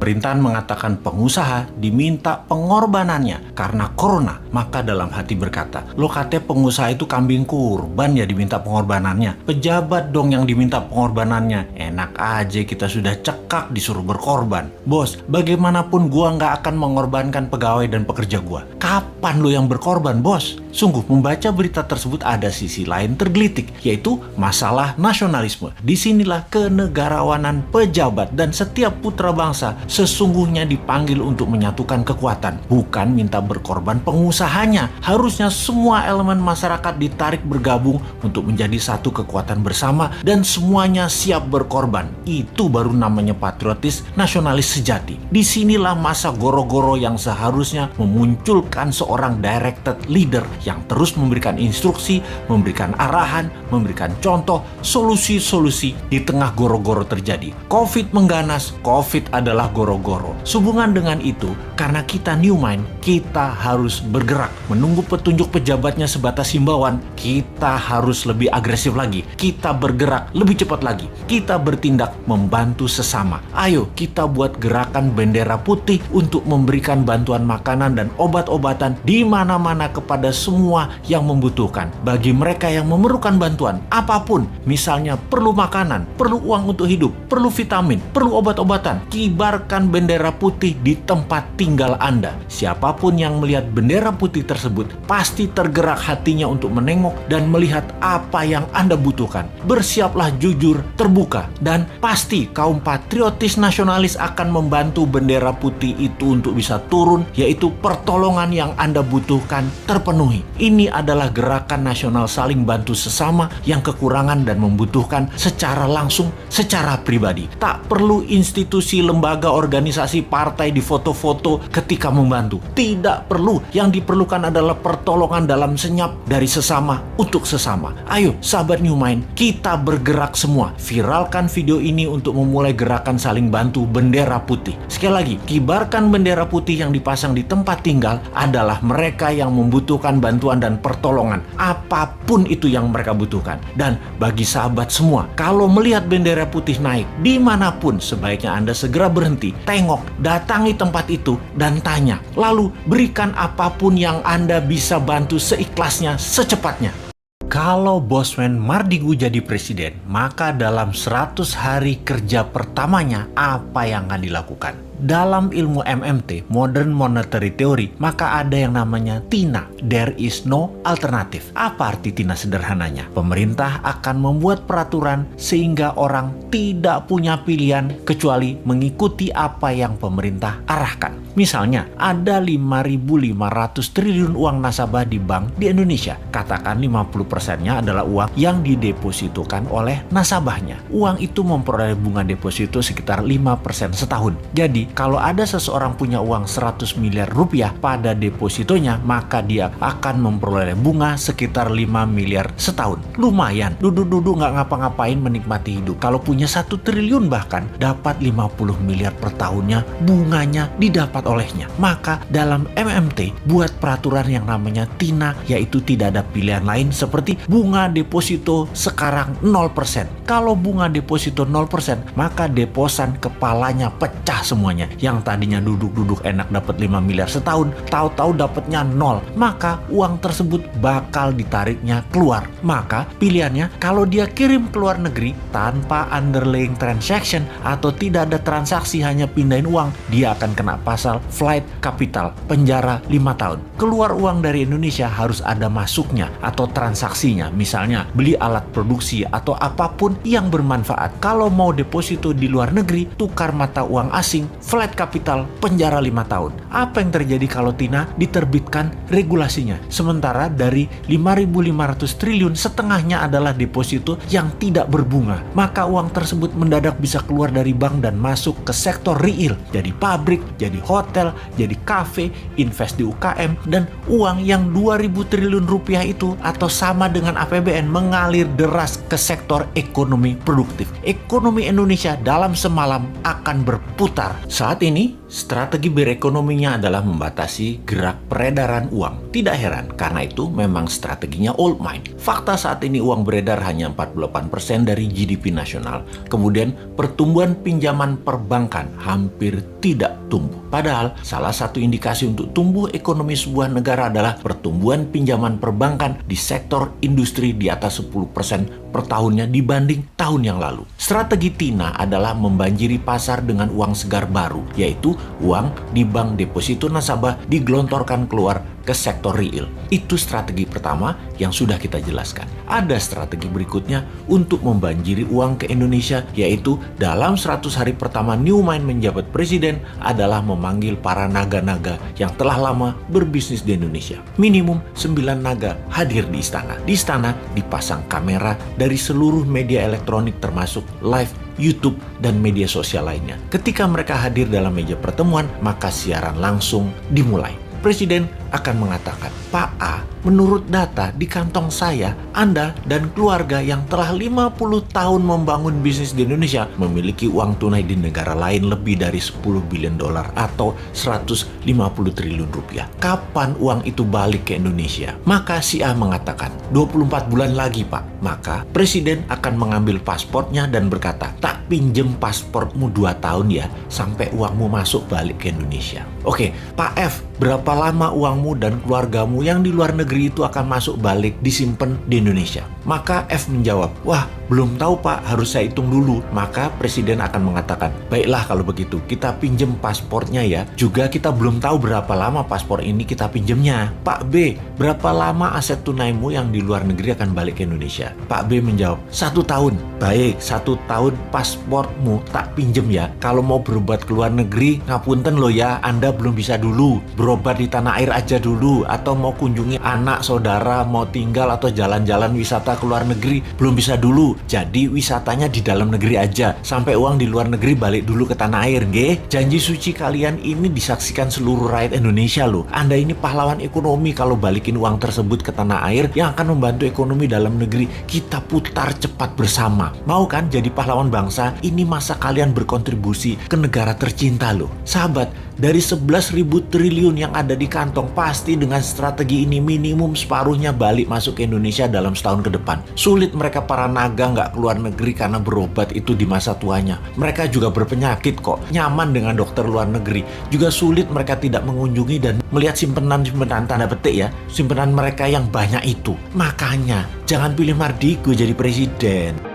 Pemerintahan mengatakan pengusaha diminta pengorbanannya karena corona. Maka dalam hati berkata, lo katanya pengusaha itu kambing kurban ya diminta pengorbanannya. Pejabat dong yang diminta pengorbanannya. Enak aja kita sudah cekak disuruh berkorban. Bos, bagaimanapun gua nggak akan mengorbankan pegawai dan pekerja gua. Kapan lo yang berkorban, bos? Sungguh, membaca berita tersebut ada sisi lain tergelitik, yaitu masalah nasionalisme. Disinilah kenegarawanan pejabat dan setiap putra bangsa sesungguhnya dipanggil untuk menyatukan kekuatan, bukan minta berkorban pengusahanya. Harusnya semua elemen masyarakat ditarik bergabung untuk menjadi satu kekuatan bersama dan semuanya siap berkorban. Itu baru namanya patriotis nasionalis sejati. Disinilah masa goro-goro yang seharusnya memunculkan seorang directed leader yang terus memberikan instruksi, memberikan arahan, memberikan contoh, solusi-solusi di tengah goro-goro terjadi. Covid mengganas, Covid adalah goro-goro. Sehubungan dengan itu, karena kita new mind, kita harus bergerak. Menunggu petunjuk pejabatnya sebatas himbauan, kita harus lebih agresif lagi. Kita bergerak lebih cepat lagi. Kita bertindak membantu sesama. Ayo kita buat gerakan bendera putih untuk memberikan bantuan makanan dan obat-obatan di mana-mana kepada semua yang membutuhkan. Bagi mereka yang memerlukan bantuan apapun, misalnya perlu makanan, perlu uang untuk hidup, perlu vitamin, perlu obat-obatan, kibarkan bendera putih di tempat tinggal Anda. Siapapun yang melihat bendera putih tersebut pasti tergerak hatinya untuk menengok dan melihat apa yang Anda butuhkan. Bersiaplah jujur, terbuka, dan pasti kaum patriotis nasionalis akan membantu bendera putih itu untuk bisa turun, yaitu pertolongan yang Anda butuhkan terpenuhi. Ini adalah gerakan nasional saling bantu sesama yang kekurangan dan membutuhkan secara langsung, secara pribadi. Tak perlu institusi, lembaga, organisasi, partai di foto-foto ketika membantu. Tidak perlu. Yang diperlukan adalah pertolongan dalam senyap dari sesama untuk sesama. Ayo sahabat New Mind, kita bergerak semua. Viralkan video ini untuk memulai gerakan saling bantu bendera putih. Sekali lagi, kibarkan bendera putih yang dipasang di tempat tinggal adalah mereka yang membutuhkan bantuan dan pertolongan. Apapun itu yang mereka butuhkan. Dan bagi sahabat semua, kalau melihat bendera putih naik dimanapun, sebaiknya Anda segera berhenti, tengok, datangi tempat itu dan tanya. Lalu berikan apapun yang Anda bisa bantu seikhlasnya, secepatnya. Kalau Bosman Mardigu jadi presiden, maka dalam 100 hari kerja pertamanya apa yang akan dilakukan? Dalam ilmu MMT, Modern Monetary Theory, maka ada yang namanya TINA, There is no alternative. Apa arti TINA sederhananya? Pemerintah akan membuat peraturan sehingga orang tidak punya pilihan kecuali mengikuti apa yang pemerintah arahkan. Misalnya, ada 5.500 triliun uang nasabah di bank di Indonesia. Katakan 50%-nya adalah uang yang didepositokan oleh nasabahnya. Uang itu memperoleh bunga deposito sekitar 5% setahun. Jadi, kalau ada seseorang punya uang 100 miliar rupiah pada depositonya, maka dia akan memperoleh bunga sekitar 5 miliar setahun. Lumayan, duduk-duduk nggak ngapa-ngapain menikmati hidup. Kalau punya 1 triliun bahkan, dapat 50 miliar per tahunnya, bunganya didapat olehnya. Maka dalam MMT, buat peraturan yang namanya TINA, yaitu tidak ada pilihan lain seperti bunga deposito sekarang 0%. Kalau bunga deposito 0%, maka deposan kepalanya pecah semuanya. Yang tadinya duduk-duduk enak dapat 5 miliar setahun, tahu-tahu dapatnya 0. Maka uang tersebut bakal ditariknya keluar. Maka pilihannya, kalau dia kirim ke luar negeri tanpa underlying transaction atau tidak ada transaksi, hanya pindahin uang, dia akan kena pasal flight capital, penjara 5 tahun. Keluar uang dari Indonesia harus ada masuknya atau transaksinya, misalnya beli alat produksi atau apapun yang bermanfaat. Kalau mau deposito di luar negeri, tukar mata uang asing, flight capital, penjara 5 tahun. Apa yang terjadi kalau TINA diterbitkan regulasinya? Sementara dari 5.500 triliun, setengahnya adalah deposito yang tidak berbunga. Maka uang tersebut mendadak bisa keluar dari bank dan masuk ke sektor real. Jadi pabrik, jadi hotel, jadi kafe, invest di UKM, dan uang yang 2.000 triliun rupiah itu atau sama dengan APBN mengalir deras ke sektor ekonomi produktif. Ekonomi Indonesia dalam semalam akan berputar Saat ini, strategi berekonominya adalah membatasi gerak peredaran uang. Tidak heran, karena itu memang strateginya old mind. Fakta saat ini uang beredar hanya 48% dari GDP nasional. Kemudian, pertumbuhan pinjaman perbankan hampir tidak tumbuh. Padahal, salah satu indikasi untuk tumbuh ekonomi sebuah negara adalah pertumbuhan pinjaman perbankan di sektor industri di atas 10% per tahunnya dibanding tahun yang lalu. Strategi Tina adalah membanjiri pasar dengan uang segar baru, yaitu uang di bank deposito nasabah digelontorkan keluar ke sektor real. Itu strategi pertama yang sudah kita jelaskan. Ada strategi berikutnya untuk membanjiri uang ke Indonesia, yaitu dalam 100 hari pertama Newmind menjabat presiden adalah memanggil para naga-naga yang telah lama berbisnis di Indonesia. Minimum 9 naga hadir di istana. Di istana dipasang kamera dari seluruh media elektronik termasuk live YouTube dan media sosial lainnya. Ketika mereka hadir dalam meja pertemuan, maka siaran langsung dimulai. Presiden akan mengatakan, "Pak A, menurut data di kantong saya, Anda dan keluarga yang telah 50 tahun membangun bisnis di Indonesia memiliki uang tunai di negara lain lebih dari 10 billion dolar atau 150 triliun rupiah. Kapan uang itu balik ke Indonesia?" Maka si A mengatakan, 24 bulan lagi, Pak. Maka Presiden akan mengambil pasportnya dan berkata, "Tak pinjem pasportmu 2 tahun ya, sampai uangmu masuk balik ke Indonesia." Oke, Pak F, berapa lama uangmu dan keluargamu yang di luar negeri itu akan masuk balik disimpan di Indonesia? Maka F menjawab, "Wah, belum tahu Pak, harus saya hitung dulu." Maka Presiden akan mengatakan, "Baiklah kalau begitu, kita pinjem pasportnya ya. Juga kita belum tahu berapa lama paspor ini kita pinjemnya." "Pak B, berapa lama aset tunaimu yang di luar negeri akan balik ke Indonesia?" Pak B menjawab, 1 tahun. "Baik, 1 tahun pasportmu tak pinjem ya. Kalau mau berobat ke luar negeri, ngapunten loh ya, Anda belum bisa dulu. Berobat di tanah air aja dulu. Atau mau kunjungi anak, saudara, mau tinggal atau jalan-jalan wisata ke luar negeri, belum bisa dulu. Jadi wisatanya di dalam negeri aja. Sampai uang di luar negeri balik dulu ke tanah air, nggih. Janji suci kalian ini disaksikan seluruh rakyat Indonesia loh. Anda ini pahlawan ekonomi kalau balikin uang tersebut ke tanah air yang akan membantu ekonomi dalam negeri. Kita putar cepat bersama. Mau kan jadi pahlawan bangsa? Ini masa kalian berkontribusi ke negara tercinta loh." Sahabat, dari 11.000 triliun yang ada di kantong, pasti dengan strategi ini minimum separuhnya balik masuk ke Indonesia dalam setahun ke depan. Sulit mereka para naga nggak keluar negeri karena berobat itu di masa tuanya. Mereka juga berpenyakit kok, nyaman dengan dokter luar negeri. Juga sulit mereka tidak mengunjungi dan melihat simpenan-simpenan tanda petik ya, simpenan mereka yang banyak itu. Makanya, jangan pilih Mardiko jadi presiden.